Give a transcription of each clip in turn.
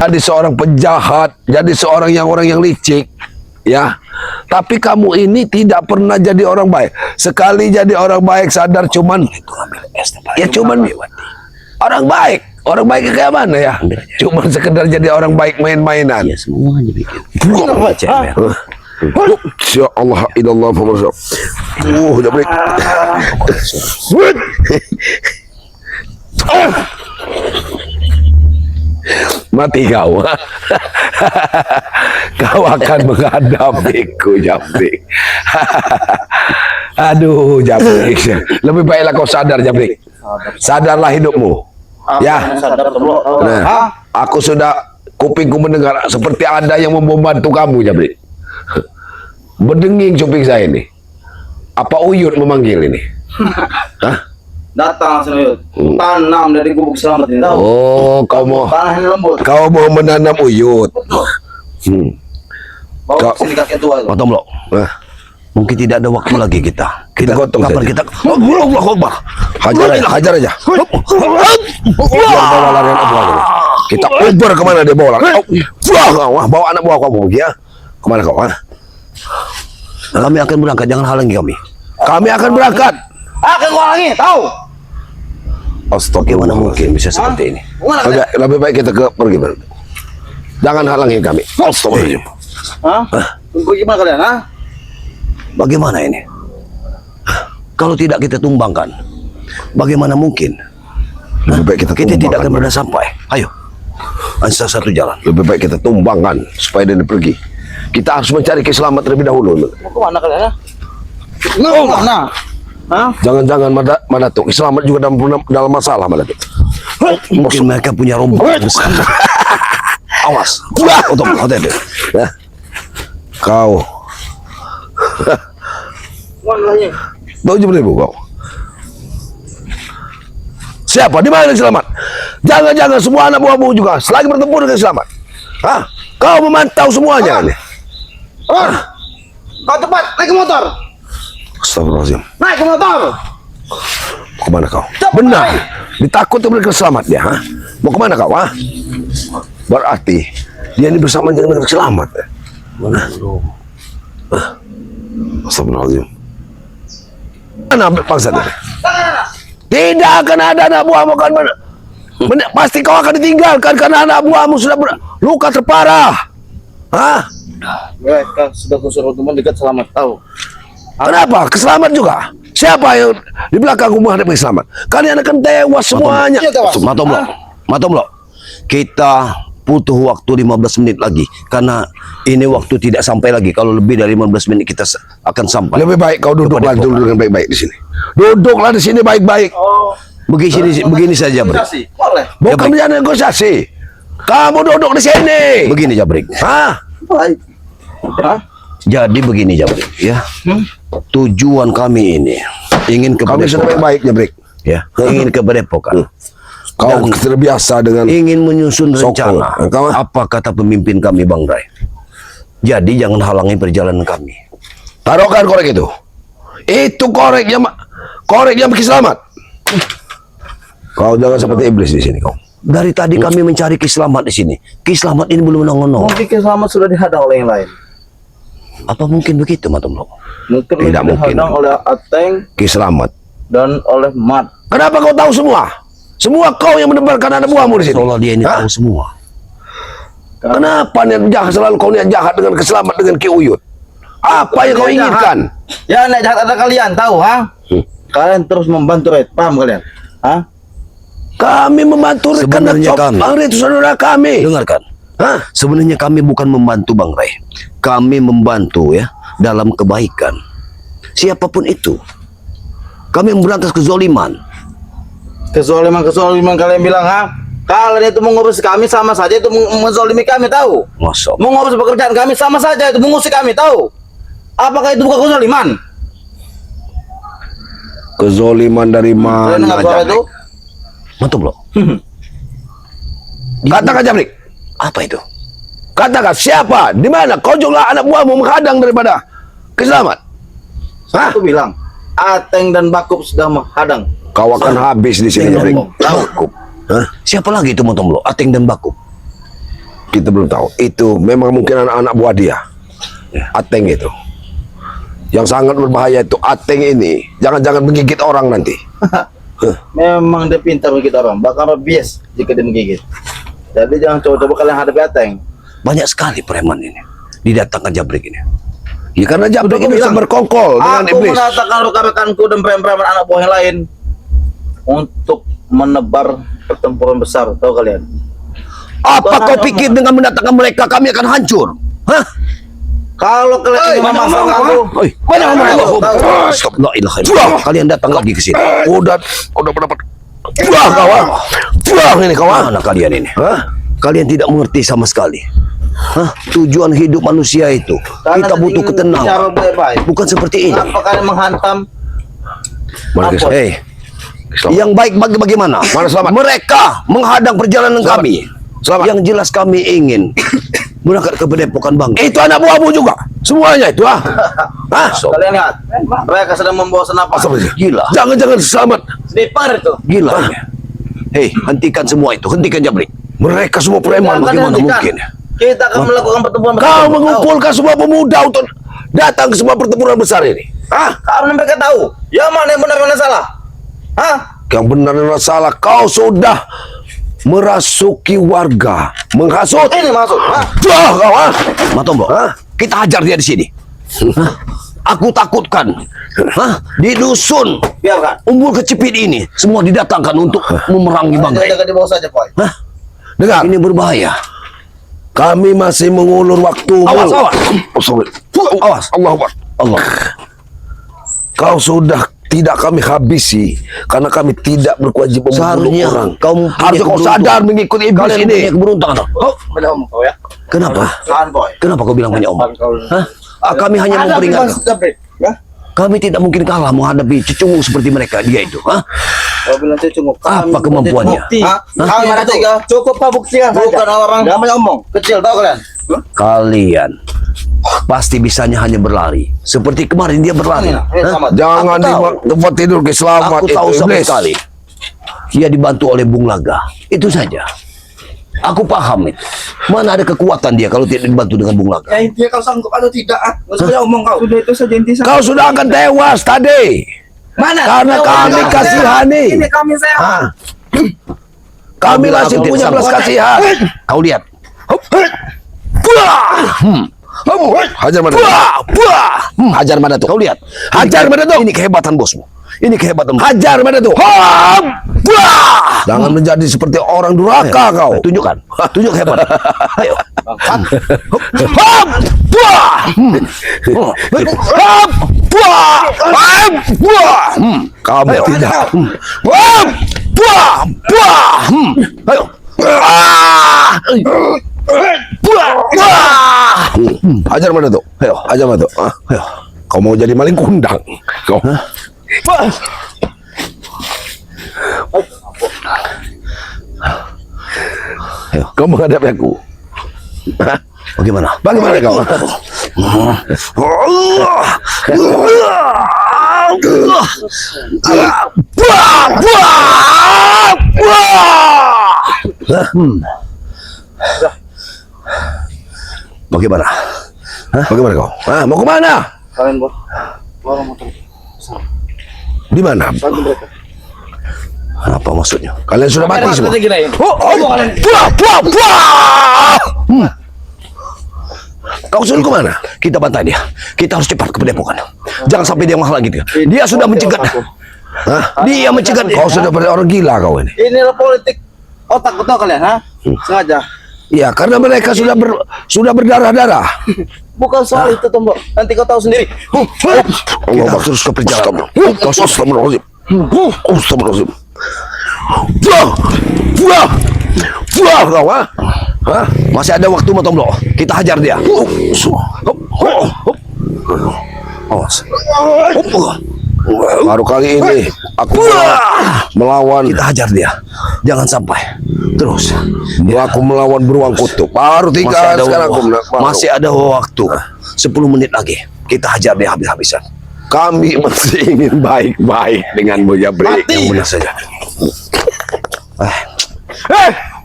jadi seorang penjahat, jadi seorang orang yang licik, ya. Tapi kamu ini tidak pernah jadi orang baik. Sekali jadi orang baik sadar cuman ya cuman orang baik. Orang baik kayak mana ya? Cuma sekedar jadi orang baik main-mainan. Ya semuanya bikin. Ya Allah, ilallah Muhammad. Udah break. Mati kau. Kau akan menghadapiku, Jabrik. Aduh, Jabrik. Lebih baiklah kau sadar, Jabrik. Sadarlah hidupmu. Ya. Nah, aku sudah kupingku mendengar seperti ada yang membantu kamu, Jabrik. Berdenging kuping saya ini. Apa Uyut memanggil ini? Hah? Datang langsung Uyut. Tanam dari gubuk selamat ini. Tahu? Oh, kau mau menanam Uyut. Bawa sini kakek tua. Matomlo. Mungkin tidak ada waktu lagi kita. Kita gotong kapan saja. kita? Allah Akbar. Hajar aja. Bawa larian anak buah. Kita uber kemana dia bawa? Wah, bawa anak buah kamu ya. Kemana kau? Kami akan berangkat, jangan halangi kami. Kami akan berangkat. Akan gua lagi, tahu? Bagaimana mungkin bisa seperti ini? Lebih baik kita pergi. Jangan halangi kami. Astagfirullahaladzim. Hah? Tunggu gimana kalian, ha? Bagaimana ini? Kalau tidak kita tumbangkan, bagaimana mungkin? Lebih baik Kita tidak akan pernah sampai. Ayo, ansah satu jalan. Lebih baik kita tumbangkan supaya dia pergi. Kita harus mencari keselamatan terlebih dahulu. Mau kemana kalian, ha? Mau kemana? Hah? Jangan Madatuk. Selamat juga dalam masalah, Madatuk. Mungkin mereka punya rombongan besar. Awas. Untuk hati-hati. Ya. Kau. Mana lagi? 7.000 kau. Siapa? Di mana Selamat? Jangan semua anak buahmu juga selagi bertempur dengan Selamat. Hah? Kau memantau semuanya ini. Kau cepat, naik ke motor. Astagfirullahaladzim. Naik ke motor. Mau kemana kau? Cepat, Benar. naik. Ditakut mereka Selamat dia. Ha? Mau kemana kau? Ha? Berarti dia ini bersama dengan Selamat. Mana? Astagfirullahaladzim. Mana bangsa tadi? Tidak akan ada anak buahmu kan mana? Pasti kau akan ditinggalkan karena anak buahmu sudah luka terparah. Hah? Mereka sudah kusuruh teman dekat Selamat, tahu? Kenapa? Keselamat juga. Siapa yang di belakang rumah ada Selamat? Kalian akan tewas semuanya. Matomlo. Kita butuh waktu 15 menit lagi karena ini waktu tidak sampai lagi. Kalau lebih dari 15 menit kita akan sampai. Lebih baik kau duduklah dulu dengan baik-baik di sini. Duduklah di sini baik-baik. Oh, Begini saja, Brik. boleh. Bukan menjadi negosiasi. Kamu duduk di sini. Begini, Jabrik. Hah? Baik. Hah? Jadi begini, Jabrik, ya. Tujuan kami ini ingin ke Kami sudah Padepokan. baik-baik, Jabrik. Ya, ingin ke Padepokan. Kau terbiasa dengan Ingin menyusun Sokol. rencana. Engkau? Apa kata pemimpin kami, Bang Rai? Jadi jangan halangi perjalanan kami. taruhkan korek itu. Itu korek yang bikin Selamat. Kau jangan seperti iblis di sini kau. Dari tadi kami mencari Ki Slamet di sini. Ki Slamet ini belum nongol. Mungkin Selamat sudah dihadang oleh yang lain. Apa mungkin begitu, Matomlo? Mungkin Tidak mungkin. dihadang oleh Ateng Ki Selamat. dan oleh Mat. Kenapa kau tahu semua? Semua kau yang menebarkan anak buahmu di sini. Seolah dia ini Hah? tahu semua. Kenapa niat jahat selalu kau niat jahat dengan Keselamat dengan Ki Uyut? Apa yang kau inginkan? Ya, naik jahat ada kalian, tahu, ha? Kalian terus membantu Red, paham kalian? Hah? Kami membantu karena Sebenarnya kami. Bang Ray itu saudara kami. Dengarkan. Hah? Sebenarnya kami bukan membantu Bang Rai. Kami membantu ya dalam kebaikan. Siapapun itu. Kami memberantas kezoliman. Kezoliman kalian bilang, ha? Kalian itu mengurus kami sama saja itu menzolimi kami, tahu? Masya Allah. Mengurus pekerjaan kami sama saja itu mengusik kami, tahu? Apakah itu bukan kezoliman? Kezoliman dari Kalian mana? dengar suara itu? Matomlo. Katakan Jabrik. Apa itu? Katakan siapa? Di mana? Kau juga anak buahmu menghadang daripada Keselamat. Hah? Aku bilang, Ateng dan Bakup sudah menghadang. Kau akan habis di sini Jabrik. Bakup. Hah? Siapa lagi itu Matomlo? Ateng dan Bakup. Kita belum tahu. Itu memang mungkin anak-anak buah dia. Ateng itu. Yang sangat berbahaya itu Ateng ini. Jangan-jangan menggigit orang nanti. Memang dia pintar menggigit orang, bakal bias jika dia menggigit. Jadi jangan coba-coba kalian hadapi Ateng. Banyak sekali preman ini didatangkan Jabrik ini. Ya karena Jabrik ini bisa berkongkol dengan Aku iblis. mendatangkan rekan-rekanku dan preman-preman anak buah yang lain untuk menebar pertempuran besar, tahu kalian? Apa kau pikir dengan mendatangkan mereka kami akan hancur? Hah? Kalau kalian ingin memasang aku, Oi, mana Tahu, tahu. Stop. La ilaha illallah. Kalian datang lagi ke sini. Udah mendapat. Buah kawan. Buah ini kawan. Mana kalian ini? Hah? Kalian tidak mengerti sama sekali. Hah? Tujuan hidup manusia itu Karena kita butuh ingin ketenangan. bicara baik-baik. Bukan seperti ini. Kenapa kalian menghantam? Mana Apa? Islam? Hei, yang baik bagaimana? Mana selamat? Mereka menghadang perjalanan Selamat. kami. Selamat. Yang jelas kami ingin berangkat ke Padepokan Bang. Itu anak buahmu juga. Semuanya itu ah. Hah? Kalian lihat, mereka sedang membawa senapan. Gila. Jangan-jangan selamat. Sniper itu. Gila. Hei, hentikan semua itu. Hentikan Jabrik. Mereka semua preman. Kita akan bagaimana hentikan. mungkin? Kita akan melakukan pertemuan. Kau mengumpulkan semua pemuda untuk datang ke semua pertempuran besar ini. Hah? Karena mereka tahu, yang mana yang benar mana salah. Hah? Yang benar dan salah, kau sudah merasuki warga, menghasut. Ini masuk. Hah? Wah, kau ah. Matombo, kita hajar dia di sini. Hah? Aku takutkan. Hah? Di dusun Biarkan. Umbul Kecepit ini semua didatangkan untuk memerangi Bangkai. Jangan di bawah saja, Boy. Hah? Dengar, Ini berbahaya. kami masih mengulur waktu. Awas, awas. Oh, sorry. Awas. Allah Akbar. Allah. Kau sudah tidak kami habisi karena kami tidak berkewajiban membunuh Seharusnya orang. kau punya Harusnya kau keberuntungan. sadar mengikuti iblis Kalian ini. punya keberuntungan. Oh, Benar omong kau ya. kenapa? Tahan, Boy. Kenapa kau bilang banyak omong? Hah? Kami hanya Ada memperingatkan. Mas Jabrik, ya? Kami tidak mungkin kalah menghadapi cecungu seperti mereka. Dia itu. Hah? Kau bilang saya cunggup. Apa kemampuannya? Bukti. Kami ada tiga. Cukup pak buktinya. Bukan orang. Jangan banyak omong. Kecil tahu kalian. Kalian pasti bisanya hanya berlari. Seperti kemarin dia berlari. Hah? Selamat. Jangan Aku di tahu. tempat tidur ke selamat Aku itu tahu sama iblis. sekali. Dia dibantu oleh Bung Laga. Itu saja. Aku paham itu. Mana ada kekuatan dia kalau tidak dibantu dengan Bung Laga? Ya intinya kau sanggup atau tidak? Nggak usah banyak omong kau. Sudah itu saja intinya. Kau sudah akan tewas tadi. Mana? Karena kami kasihani. Ini kami saya. Ah. Kami masih Aku punya tidak belas sanggup. kasihan. Kau lihat. Hajar mana? Hajar mana tuh? Kau lihat. Hajar mana tuh? Ini kehebatan bosmu. Ini kehebatan bosmu. Hajar mana tuh? Jangan menjadi seperti orang durhaka kau. Tunjukkan. Tunjuk kehebatan. Ayo. Kamu tidak. Ayo. Hajar mana tuh? Ayo. Hajar mana tuh? Hah? Ayo. Kau mau jadi maling kundang? Kau. Ayo. Kau menghadapi aku. Hah? Bagaimana? Bagaimana kau? Bagaimana? Bagaimana kau? Ah, mau kemana? Kalian bos. Bawa motor. Di mana? Bantu mereka. Apa maksudnya? Kalian sudah mati semua. Kau suruh kemana? Kita bantai dia. Kita harus cepat ke Padepokan. Jangan sampai dia menghalangi dia. Dia sudah mencegat. Hah? Dia mencegat. Kau sudah pada orang gila kau ini. Inilah politik otak betul kalian, ha? Sengaja. Ya, karena mereka sudah berdarah-darah. Bukan soal itu, Tombok. Nanti kau tahu sendiri. Kita harus terus ke perjalanan. Astagfirullahaladzim. Astagfirullahaladzim. Buah kau, ha? Hah? Masih ada waktu, Matomblo. Kita hajar dia. Awas. Baru kali ini aku melawan. Kita hajar dia. Jangan sampai. Terus. Aku melawan beruang kutub. Baru Masih tiga ada, sekarang aku masih ada waktu. 10 menit lagi. Kita hajar dia habis-habisan. Kami masih ingin baik-baik dengan Buya Brik. Mati. Yang benar saja.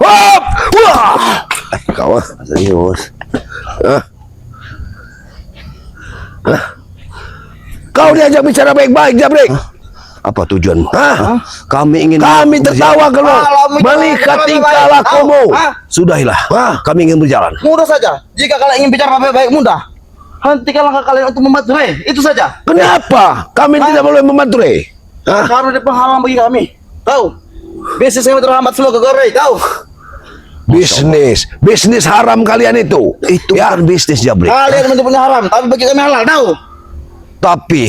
Hop! Wah! Kau Serius. Hah? Hah? Kau diajak bicara baik-baik, Jabrik. Apa tujuanmu? Hah? Kami ingin Kami tertawa kalau melihat tingkah lakumu. Sudahilah. Hah? Kami ingin berjalan. Mudah saja. Jika kalian ingin bicara baik-baik, mudah. Hentikan langkah kalian untuk membantu Rey. Itu saja. Kenapa kami tidak boleh membantu Rey? Hah? Karena ada penghalang bagi kami. Tahu? Bisnis kami terhambat semua ke Rey. Tahu? Bisnis haram kalian itu. Itu bukan bisnis, Jabrik. Kalian menyebutnya haram, tapi bagi kami halal. Tahu? Tapi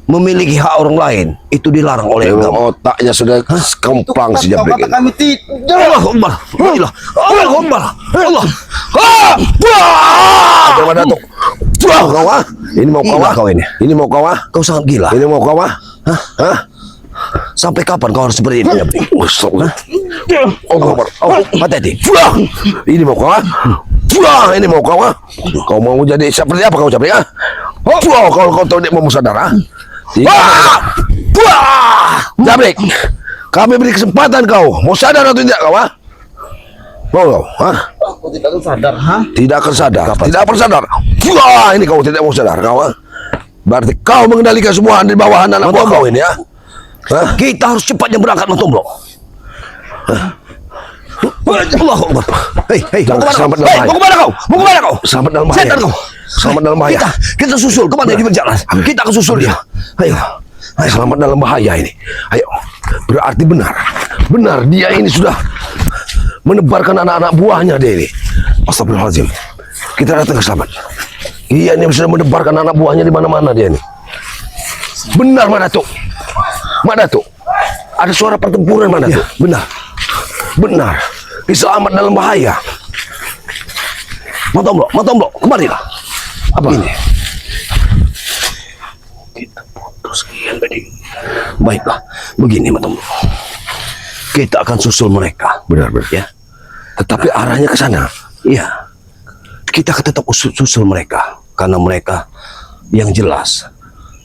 memiliki hak orang lain itu dilarang oleh agama. Otaknya sudah kemplang si Kau Jabrik kata ini. kami tidak. Allah Akbar. Allah Akbar. Allah. Ada mana tuh? Wah, kau ah? Ini mau kau Gila ah? kau ini. Ini mau kau ah? Kau sangat gila. Ini mau kau ah? Hah? Sampai kapan kau harus seperti ini, Jabrik? Oh, kau Hati-hati. Wah, ini mau kau ah? Wah, ini mau kau ah? Kau mau jadi seperti apa kau Jabrik ah? Wah, kalau kau tahu dia mau sadar ah? Wah, Jabrik, kami beri kesempatan kau. Mau sadar atau tidak kau ah? Mau kau? Hah? Aku tidak akan sadar, ha? Tidak akan sadar. Tidak akan sadar. Wah, ini kau tidak mau sadar kau ah? Berarti kau mengendalikan semua di bawah anak buah kau ini ya? Hah? Kita harus cepatnya berangkat, Matomblo. Allah Akbar. Hei, mau kemana Selamat kau? dalam Hei, mau kemana kau? Mau kemana kau? Selamat dalam bahaya. Setan kau. Selamat dalam bahaya. Kita susul kemana dia berjalan? Kita akan susul dia. Ayo. Selamat dalam bahaya ini. Ayo. Berarti benar. Benar dia ini sudah menebarkan anak-anak buahnya dia ini. Astagfirullahaladzim. Kita datang ke Selamat. Iya ini sudah menebarkan anak buahnya di mana-mana dia ini. Benar Mak Datuk. Mak Datuk. Ada suara pertempuran Mak Datuk. Benar. Benar. Ki Selamat dalam bahaya. Matomblo, kemarilah. Apa ini? Baiklah, begini Matomblo. Kita akan susul mereka. Benar-benar. Ya. Tetapi arahnya ke sana. Iya. Kita akan tetap susul mereka karena mereka yang jelas.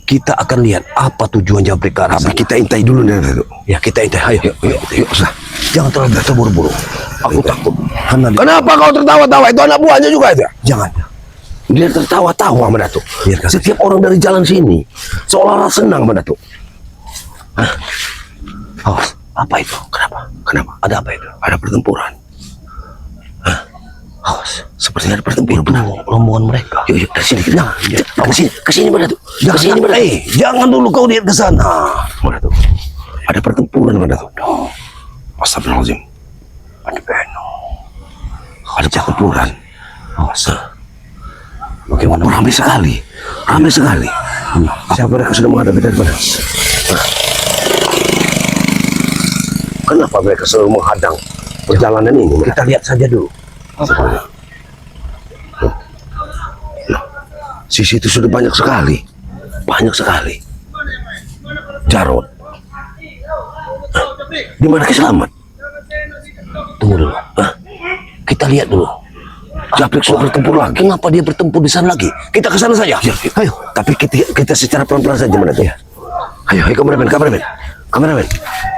Kita akan lihat apa tujuan Jabrik ke arah Tapi sana. kita intai dulu nih Datuk. Ya, kita intai. Ayo. Yuk, sah. Jangan terlalu terburu-buru. Aku takut. Karena Kenapa kau tertawa-tawa? Itu anak buahnya juga itu. jangan. Dia tertawa-tawa Mak Datuk. Biarkan Setiap orang dari jalan sini seolah-olah senang Mak Datuk. Awas. Apa itu? Kenapa? Ada apa itu? Ada pertempuran. Awas. Sepertinya ada pertempuran. Rombongan mereka. Yuk, dari sini kita. Ke sini Mak Datuk. Ke sini Mak Datuk. Jangan dulu kau lihat ke sana. Mak Datuk. Ada pertempuran Mak Datuk. Astagfirullahaladzim. Ada pertempuran. Awas. Bagaimana? Ramai sekali. Ramai sekali. Siapa mereka sudah menghadapi dari mana? Kenapa mereka selalu menghadang perjalanan ini? Kita lihat saja dulu. Sisi itu sudah banyak sekali. Banyak sekali. Jarod. Di mana Ki Selamat? Tunggu dulu. Kita lihat dulu. Jabrik sudah bertempur lagi. Kenapa dia bertempur di sana lagi? Kita ke sana saja. Ayo. Tapi kita secara pelan-pelan saja mana tuh? Ayo, kameramen.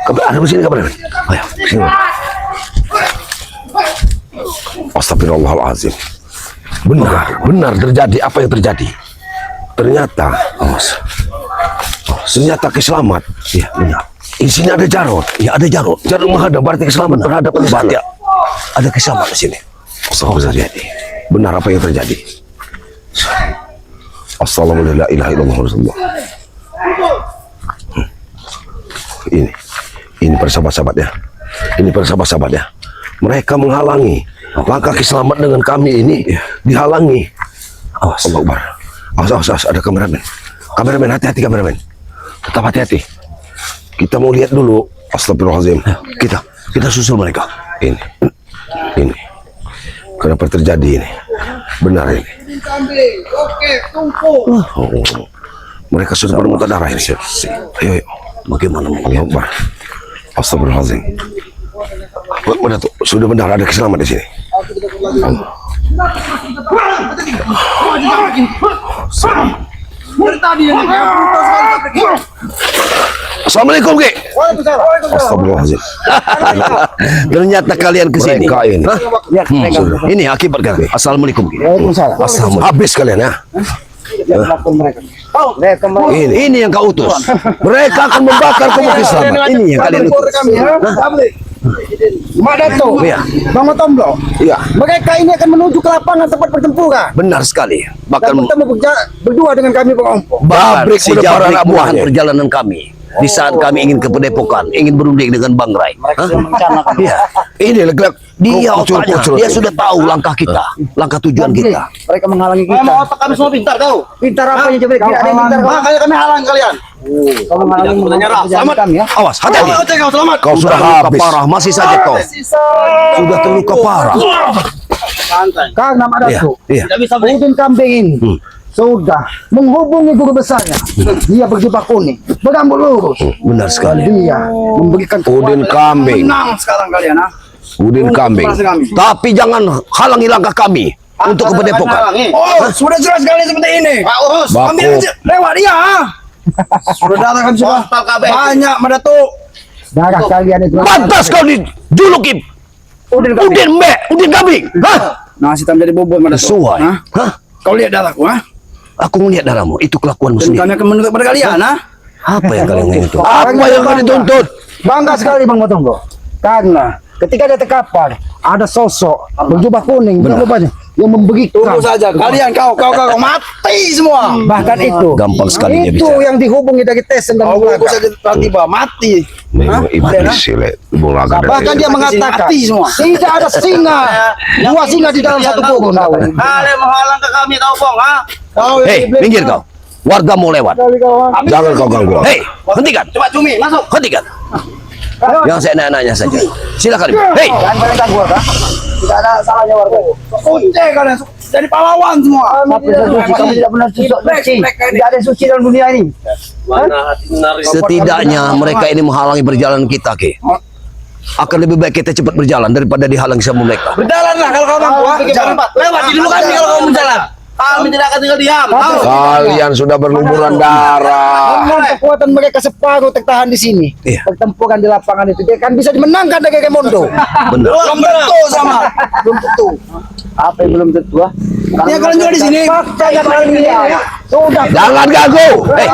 Ada di sini kameramen. Ayo, sini. Astagfirullahaladzim. Benar terjadi apa yang terjadi. Ternyata, ternyata Ki Selamat. Iya, benar. Di sini ada Jarod. Ya, ada Jarod. Jarod menghadap, berarti Ki Selamat berhadapan di sana. Ada Kiselamat di sini. Terjadi. Benar apa yang terjadi. Assalamualaikum la ilaha illallah Rasulullah. Ini para sahabat-sahabat ya. Ini para sahabat-sahabat ya. Mereka menghalangi langkah Ki Selamat dengan kami ini dihalangi. Awas. Allah Akbar. Awas, ada kameramen. Kameramen, hati-hati kameramen. Tetap hati-hati. Kita mau lihat dulu. Astagfirullahaladzim. Kita susul mereka. Ini. Kenapa terjadi ini? Benar ini. Oke, tunggu. Oh, mereka sudah bermuka darah ini. Ayo. Bagaimana mau? Allah Akbar. Astagfirullahaladzim. Benar tuh, sudah benar ada Ki Selamat di sini. Dari tadi yang Assalamualaikum, Ki. Waalaikumsalam. Astagfirullahaladzim. Ternyata kalian kesini. Mereka ini. Ini akibat kan. Assalamualaikum. Assalamualaikum. Habis kalian ya. Ini yang kau utus. Mereka akan membakar kamu Islam. Ini yang kalian utus. Mak Dato, Iya. Bang Tomblo, Iya. mereka ini akan menuju ke lapangan tempat pertempuran Benar sekali. dan Bahkan bertemu berdua dengan kami Bang Ompo. Pabrik si udah para Jabrik anak menahan buahnya. perjalanan kami. Di saat kami ingin ke Padepokan, ingin berunding dengan Bang Rai. Iya. Ini legak. Dia Kucur-kucur. otaknya, dia sudah tahu langkah kita, langkah tujuan kita. Mereka menghalangi kita. Memang otak kami semua pintar tahu. Pintar apanya Jabrik? Tidak ada yang pintar. Makanya kami halang kalian. Kamu menghalangi perjalanan kami ya. Awas, hati-hati. Kau selamat. Kau sudah terluka habis. parah, masih saja kau. Sudah terluka parah. Santai. Kang Mak Dato, Iya. Tidak bisa beli. Udin Kambing ini sudah menghubungi guru besarnya. Dia berjubah kuning, berambut lurus. Benar sekali. Dia memberikan Udin kambing. Menang sekarang kalian, ha? Udin kambing. Tapi jangan halangi langkah kami untuk ke Padepokan. Oh, sudah jelas sekali seperti ini. Pak Urus. Baku. Lewat dia. Sudah datang kami sudah banyak Mak Dato. Darah kalian itu. Pantas kau dijuluki Udin kambing. Hah? Nasi tam jadi bobot Mak Dato. Sesuai. Hah? Hah? Kau lihat darahku, ha? Aku melihat darahmu, itu kelakuanmu Dan sendiri. kami akan menuntut pada kalian, ha? Apa yang kalian ingin itu? Apa yang kau dituntut? Bangga sekali Bang Motombo. Karena ketika dia terkapar, ada sosok berjubah kuning, berjubahnya yang memberikan. Tunggu saja. Kalian kau mati semua. Bahkan itu. Gampang sekali dia Itu bicara. yang dihubungi dari tes dan Kau belakang. saja tiba mati. Memang iblis sile. Bulaga dari Bahkan dia sini. mengatakan Mati semua. tidak ada singa, dua singa di dalam satu kebun. Kalian menghalang ke kami tahu bong, ha? Kau Hei, minggir kau. Warga mau lewat. Jangan kau ganggu. Hei, hentikan. Coba cumi, masuk. Hentikan. Yang saya nanya saja. Silakan. Hei, Jangan kalian ganggu, ha? Tidak ada salahnya warga. Kunci kalian jadi pahlawan semua. Tapi suci, kamu tidak benar suci. Tidak ada yang suci dalam dunia ini. setidaknya mereka ini menghalangi perjalanan kita, Ki. Akan lebih baik kita cepat berjalan daripada dihalangi sama mereka. Berjalanlah kalau kau mampu, ha? Lewat dulu kami kalau kau berjalan. Kami tidak akan tinggal diam. Tahu? Kalian sudah berlumuran darah. Dengan kekuatan mereka separuh tertahan di sini. Iya. Pertempuran di lapangan itu dia kan bisa dimenangkan dari Raimondo. Benar. Belum tentu sama. Belum tentu. Apa yang belum tentu? Ah? Ya kalian juga di sini. Fakta yang paling dia. Sudah. Jangan ganggu. Hei.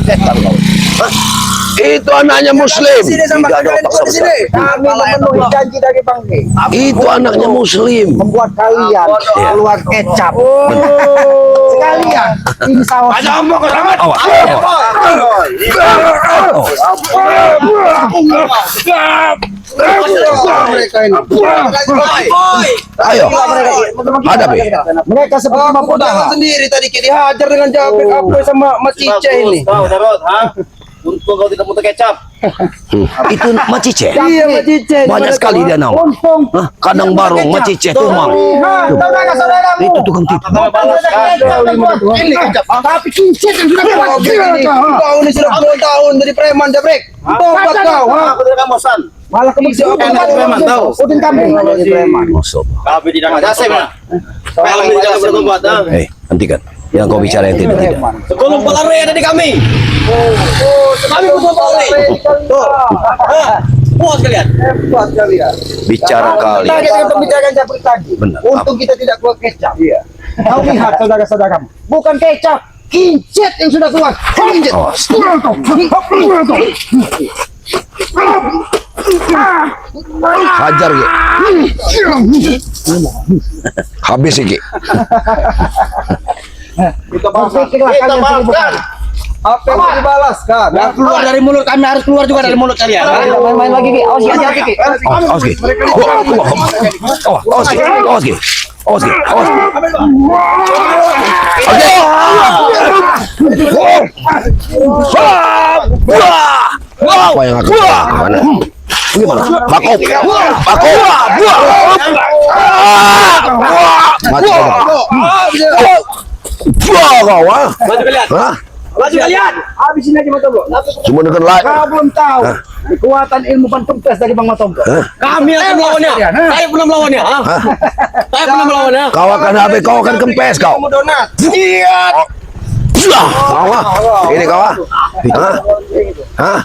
Setan kau. Itu anaknya Muslim. Sini sama Tidak ada kalian otak juga di sini. Kami memenuhi janji dari Bangke. Itu anaknya Muslim. Membuat kalian keluar kecap. Sekalian. Ini saus. Ada omong kau selamat. Awas. Mereka ini. Ayo. Hadapi. Mereka seperti Mapodaha. Sendiri tadi kita dihajar dengan Jabrik apa sama Cice ini. Tahu Darot, ha? Untuk kau tidak muter kecap. Itu Macice. Iya, Cice. Banyak sekali dia nama. Untung. Hah? Kadang barong, Macice, Tumang. Saudara-saudaramu. Itu tukang tipu. Ini kecap. Tapi kincir yang sudah Kau ini sudah 10 tahun jadi preman Jabrik. Tobat kau, ha? Aku tidak bosan. malah kemudian preman tahu. Udin kambing Masuk. Kami tidak ada saya. Kalau tidak bertobat, ha? Hei, hentikan. Yang kau bicara yang tidak. Sebelum pelare ada di kami. Kami butuh pelare. Tuh. Puas kalian. hebat kalian. Bicara kali. Kita dengan pembicaraan Jabrik tadi. Benar. Untung kita tidak keluar kecap. Iya. Kau lihat saudara-saudaramu, bukan kecap, kincir yang sudah keluar. Kincir. Hajar Ki. Habis Ki. Berpikirlah kalian seribu kali. Apa yang mau dibalaskan? Yang keluar dari mulut kami harus keluar juga dari mulut kalian. Main-main lagi, Ki. Awas, hati-hati, Ki. Awas, Ki. Awas, Ki. Awas, Ki. Awas, Ki. Awas. Apa yang akan gimana? Gimana? Bako. Bako. Mati kau. Wah. Maju kalian. Hah? Maju kalian. Habisin aja Matombo. Cuma dengan like. Kau belum tahu kekuatan ilmu pantungkas dari Bang Matombo. Kami akan melawannya. Saya pernah melawannya. Ha? Saya pernah melawannya. Kau akan habis, kau akan kempes kau. Kamu donat. Iya. Kau ah. Ini kau ah. Hah? Hah?